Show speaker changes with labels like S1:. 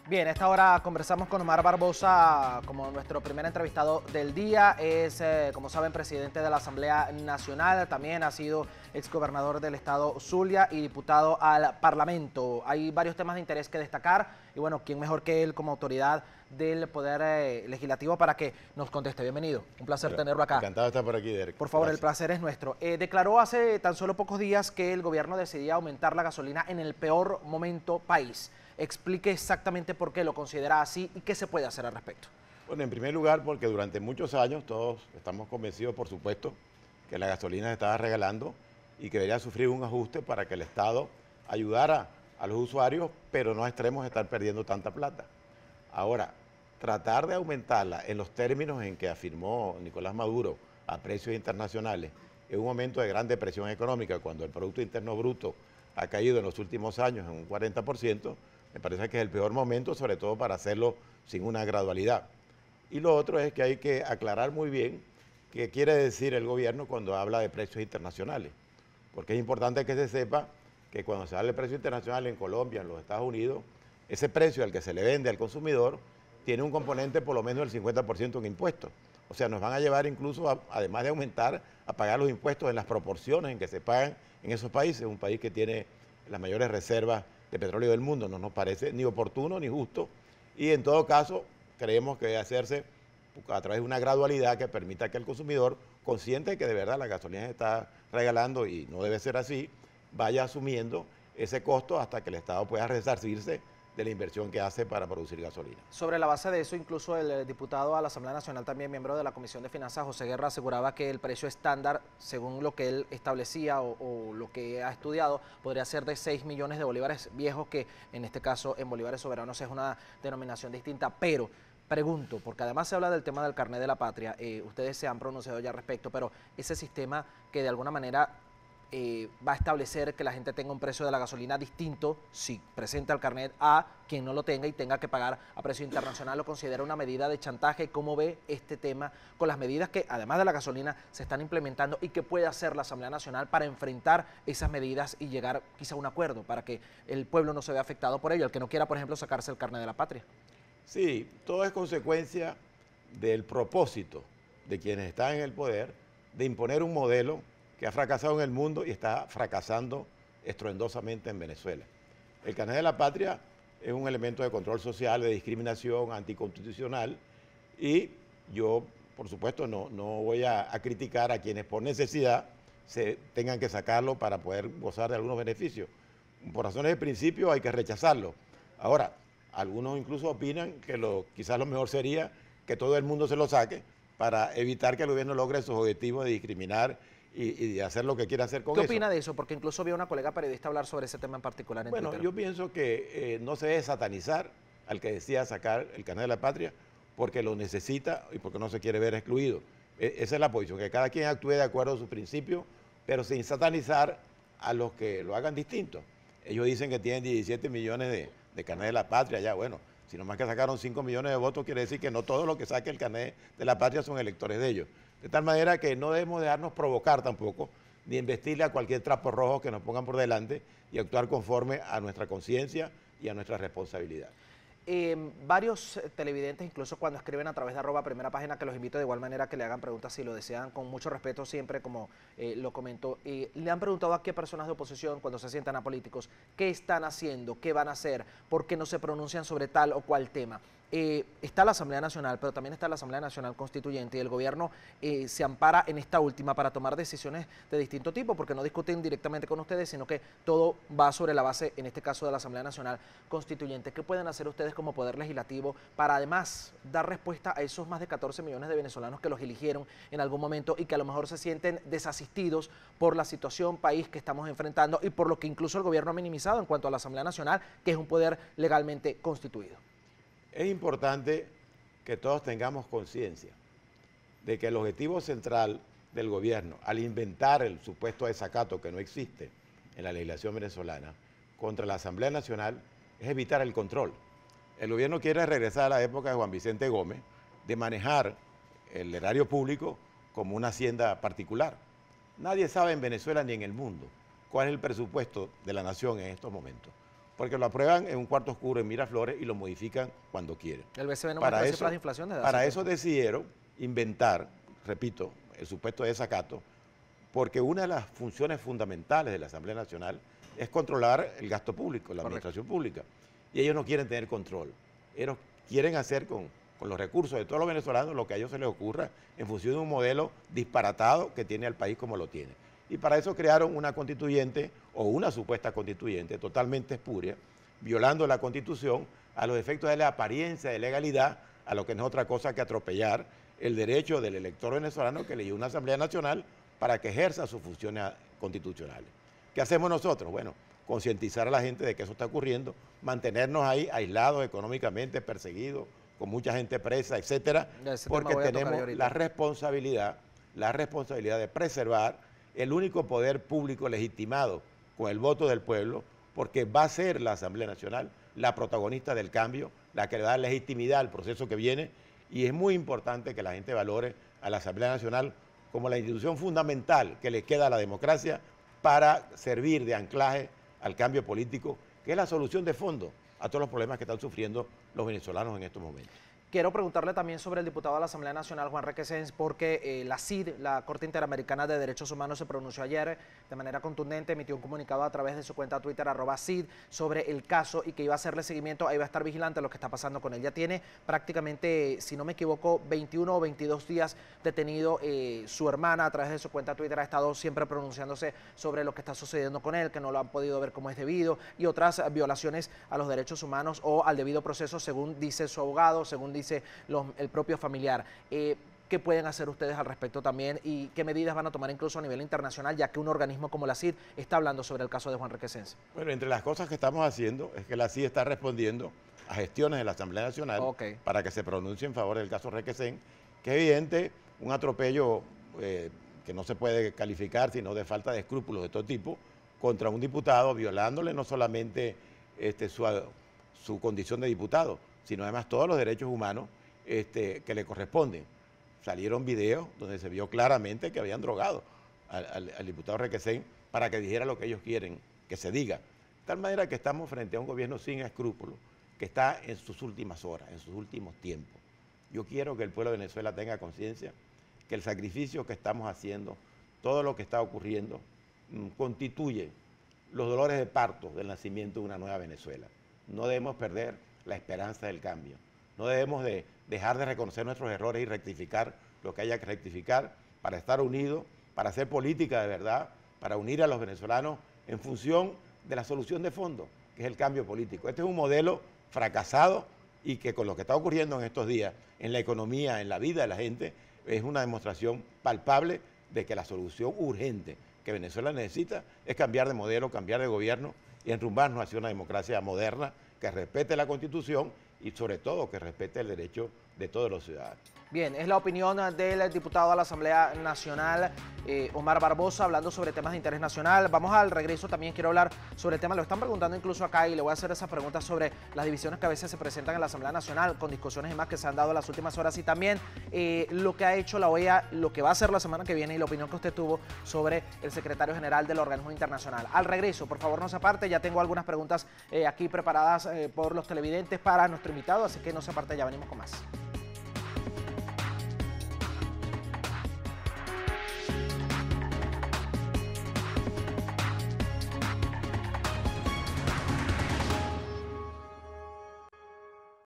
S1: Bien, a esta hora conversamos con Omar Barbosa como nuestro primer entrevistado del día. Es, como saben, presidente de la Asamblea Nacional. También ha sido exgobernador del estado Zulia y diputado al Parlamento. Hay varios temas de interés que destacar y bueno, ¿quién mejor que él como autoridad del Poder Legislativo para que nos conteste? Bienvenido, un placer tenerlo acá.
S2: Encantado de estar por aquí, Derek.
S1: Por favor,
S2: Gracias.
S1: el placer es nuestro. Declaró hace tan solo pocos días que el gobierno decidía aumentar la gasolina en el peor momento país. Explique exactamente por qué lo considera así y qué se puede hacer al respecto.
S2: Bueno, en primer lugar, porque durante muchos años todos estamos convencidos, por supuesto, que la gasolina se estaba regalando y que debería sufrir un ajuste para que el Estado ayudara a los usuarios, pero no a extremos de estar perdiendo tanta plata. Ahora, tratar de aumentarla en los términos en que afirmó Nicolás Maduro a precios internacionales en un momento de gran depresión económica, cuando el Producto Interno Bruto ha caído en los últimos años en un 40%, me parece que es el peor momento, sobre todo para hacerlo sin una gradualidad. Y lo otro es que hay que aclarar muy bien qué quiere decir el gobierno cuando habla de precios internacionales, porque es importante que se sepa que cuando se habla de precio internacional en Colombia, en los Estados Unidos, ese precio al que se le vende al consumidor tiene un componente por lo menos del 50% en impuestos. O sea, nos van a llevar incluso, además de aumentar, a pagar los impuestos en las proporciones en que se pagan en esos países, un país que tiene las mayores reservas de petróleo del mundo. No nos parece ni oportuno ni justo y en todo caso creemos que debe hacerse a través de una gradualidad que permita que el consumidor, consciente de que de verdad la gasolina se está regalando y no debe ser así, vaya asumiendo ese costo hasta que el Estado pueda resarcirse de la inversión que hace para producir gasolina.
S1: Sobre la base de eso, incluso el diputado a la Asamblea Nacional, también miembro de la Comisión de Finanzas, José Guerra, aseguraba que el precio estándar, según lo que él establecía o lo que ha estudiado, podría ser de 6 millones de bolívares viejos, que en este caso en bolívares soberanos es una denominación distinta, pero pregunto, porque además se habla del tema del carnet de la patria, ustedes se han pronunciado ya al respecto, pero ese sistema que de alguna manera va a establecer que la gente tenga un precio de la gasolina distinto si presenta el carnet a quien no lo tenga y tenga que pagar a precio internacional, ¿lo considera una medida de chantaje? ¿Cómo ve este tema con las medidas que, además de la gasolina, se están implementando y qué puede hacer la Asamblea Nacional para enfrentar esas medidas y llegar quizá a un acuerdo para que el pueblo no se vea afectado por ello, el que no quiera, por ejemplo, sacarse el carnet de la patria?
S2: Sí, todo es consecuencia del propósito de quienes están en el poder de imponer un modelo que ha fracasado en el mundo y está fracasando estruendosamente en Venezuela. El carnet de la patria es un elemento de control social, de discriminación, anticonstitucional, y yo, por supuesto, no voy a criticar a quienes por necesidad se tengan que sacarlo para poder gozar de algunos beneficios. Por razones de principio hay que rechazarlo. Ahora, algunos incluso opinan que quizás lo mejor sería que todo el mundo se lo saque para evitar que el gobierno logre sus objetivos de discriminar y de hacer lo que quiere hacer con eso.
S1: ¿Qué opina de eso? Porque incluso vi a una colega periodista hablar sobre ese tema en particular en
S2: Bueno,
S1: Twitter.
S2: yo pienso que no se debe satanizar al que decida sacar el carnet de la patria porque lo necesita y porque no se quiere ver excluido. Esa es la posición, que cada quien actúe de acuerdo a sus principios, pero sin satanizar a los que lo hagan distinto. Ellos dicen que tienen 17 millones de carnet de la patria, ya bueno, si nomás que sacaron 5 millones de votos, quiere decir que no todos los que saquen el carnet de la patria son electores de ellos. De tal manera que no debemos dejarnos provocar tampoco, ni investirle a cualquier trapo rojo que nos pongan por delante y actuar conforme a nuestra conciencia y a nuestra responsabilidad.
S1: Varios televidentes, incluso cuando escriben a través de @primera página, que los invito de igual manera a que le hagan preguntas si lo desean, con mucho respeto siempre, como lo comento, le han preguntado a qué personas de oposición, cuando se sientan a políticos, qué están haciendo, qué van a hacer, por qué no se pronuncian sobre tal o cual tema. Está la Asamblea Nacional, pero también está la Asamblea Nacional Constituyente y el gobierno se ampara en esta última para tomar decisiones de distinto tipo, porque no discuten directamente con ustedes, sino que todo va sobre la base, en este caso, de la Asamblea Nacional Constituyente. ¿Qué pueden hacer ustedes como Poder Legislativo para además dar respuesta a esos más de 14 millones de venezolanos que los eligieron en algún momento y que a lo mejor se sienten desasistidos por la situación país que estamos enfrentando y por lo que incluso el gobierno ha minimizado en cuanto a la Asamblea Nacional, que es un poder legalmente constituido?
S2: Es importante que todos tengamos conciencia de que el objetivo central del gobierno, al inventar el supuesto desacato que no existe en la legislación venezolana contra la Asamblea Nacional, es evitar el control. El gobierno quiere regresar a la época de Juan Vicente Gómez, de manejar el erario público como una hacienda particular. Nadie sabe en Venezuela ni en el mundo cuál es el presupuesto de la nación en estos momentos. porque lo aprueban en un cuarto oscuro en Miraflores y lo modifican cuando quieren.
S1: El BCB no
S2: Para
S1: muestra
S2: eso,
S1: cifras de inflación desde
S2: para
S1: hace
S2: eso
S1: tiempo.
S2: decidieron inventar, repito, el supuesto de desacato, porque una de las funciones fundamentales de la Asamblea Nacional es controlar el gasto público, la administración pública. Y ellos no quieren tener control. Ellos quieren hacer con los recursos de todos los venezolanos lo que a ellos se les ocurra en función de un modelo disparatado que tiene el país como lo tiene. Y para eso crearon una constituyente o una supuesta constituyente totalmente espuria, violando la Constitución a los efectos de la apariencia de legalidad, a lo que no es otra cosa que atropellar el derecho del elector venezolano que eligió una Asamblea Nacional para que ejerza sus funciones constitucionales. ¿Qué hacemos nosotros? Bueno, concientizar a la gente de que eso está ocurriendo, mantenernos ahí aislados económicamente, perseguidos, con mucha gente presa, etcétera, porque tenemos la responsabilidad de preservar el único poder público legitimado con el voto del pueblo, porque va a ser la Asamblea Nacional la protagonista del cambio, la que le da legitimidad al proceso que viene, y es muy importante que la gente valore a la Asamblea Nacional como la institución fundamental que le queda a la democracia para servir de anclaje al cambio político, que es la solución de fondo a todos los problemas que están sufriendo los venezolanos en estos momentos.
S1: Quiero preguntarle también sobre el diputado de la Asamblea Nacional, Juan Requesens, porque la CID, la Corte Interamericana de Derechos Humanos, se pronunció ayer de manera contundente, emitió un comunicado a través de su cuenta Twitter, @CID, sobre el caso y que iba a hacerle seguimiento, iba a estar vigilante a lo que está pasando con él. Ya tiene prácticamente, si no me equivoco, 21 o 22 días detenido. Su hermana, a través de su cuenta Twitter, ha estado siempre pronunciándose sobre lo que está sucediendo con él, que no lo han podido ver como es debido, y otras violaciones a los derechos humanos o al debido proceso, según dice su abogado, según dice el propio familiar. ¿Qué pueden hacer ustedes al respecto también y qué medidas van a tomar incluso a nivel internacional, ya que un organismo como la CID está hablando sobre el caso de Juan Requesens?
S2: Bueno, entre las cosas que estamos haciendo es que la CID está respondiendo a gestiones de la Asamblea Nacional para que se pronuncie en favor del caso Requesens, que es evidente un atropello que no se puede calificar sino de falta de escrúpulos de todo tipo contra un diputado, violándole no solamente su condición de diputado, sino además todos los derechos humanos que le corresponden. Salieron videos donde se vio claramente que habían drogado al diputado Requesens para que dijera lo que ellos quieren que se diga. De tal manera que estamos frente a un gobierno sin escrúpulos, que está en sus últimas horas, en sus últimos tiempos. Yo quiero que el pueblo de Venezuela tenga conciencia que el sacrificio que estamos haciendo, todo lo que está ocurriendo, constituye los dolores de parto del nacimiento de una nueva Venezuela. No debemos perder la esperanza del cambio. No debemos de dejar de reconocer nuestros errores y rectificar lo que haya que rectificar para estar unidos, para hacer política de verdad, para unir a los venezolanos en función de la solución de fondo, que es el cambio político. Este es un modelo fracasado y que con lo que está ocurriendo en estos días, en la economía, en la vida de la gente, es una demostración palpable de que la solución urgente que Venezuela necesita es cambiar de modelo, cambiar de gobierno y enrumbarnos hacia una democracia moderna que respete la Constitución y sobre todo que respete el derecho de todos los ciudadanos.
S1: Bien, es la opinión del diputado a la Asamblea Nacional, Omar Barbosa, hablando sobre temas de interés nacional. Vamos al regreso, también quiero hablar sobre el tema, lo están preguntando incluso acá y le voy a hacer esa pregunta sobre las divisiones que a veces se presentan en la Asamblea Nacional, con discusiones y más que se han dado en las últimas horas, y también lo que ha hecho la OEA, lo que va a hacer la semana que viene y la opinión que usted tuvo sobre el secretario general del organismo internacional. Al regreso, por favor no se aparte, ya tengo algunas preguntas aquí preparadas por los televidentes para nuestro invitado, así que no se aparte, ya venimos con más.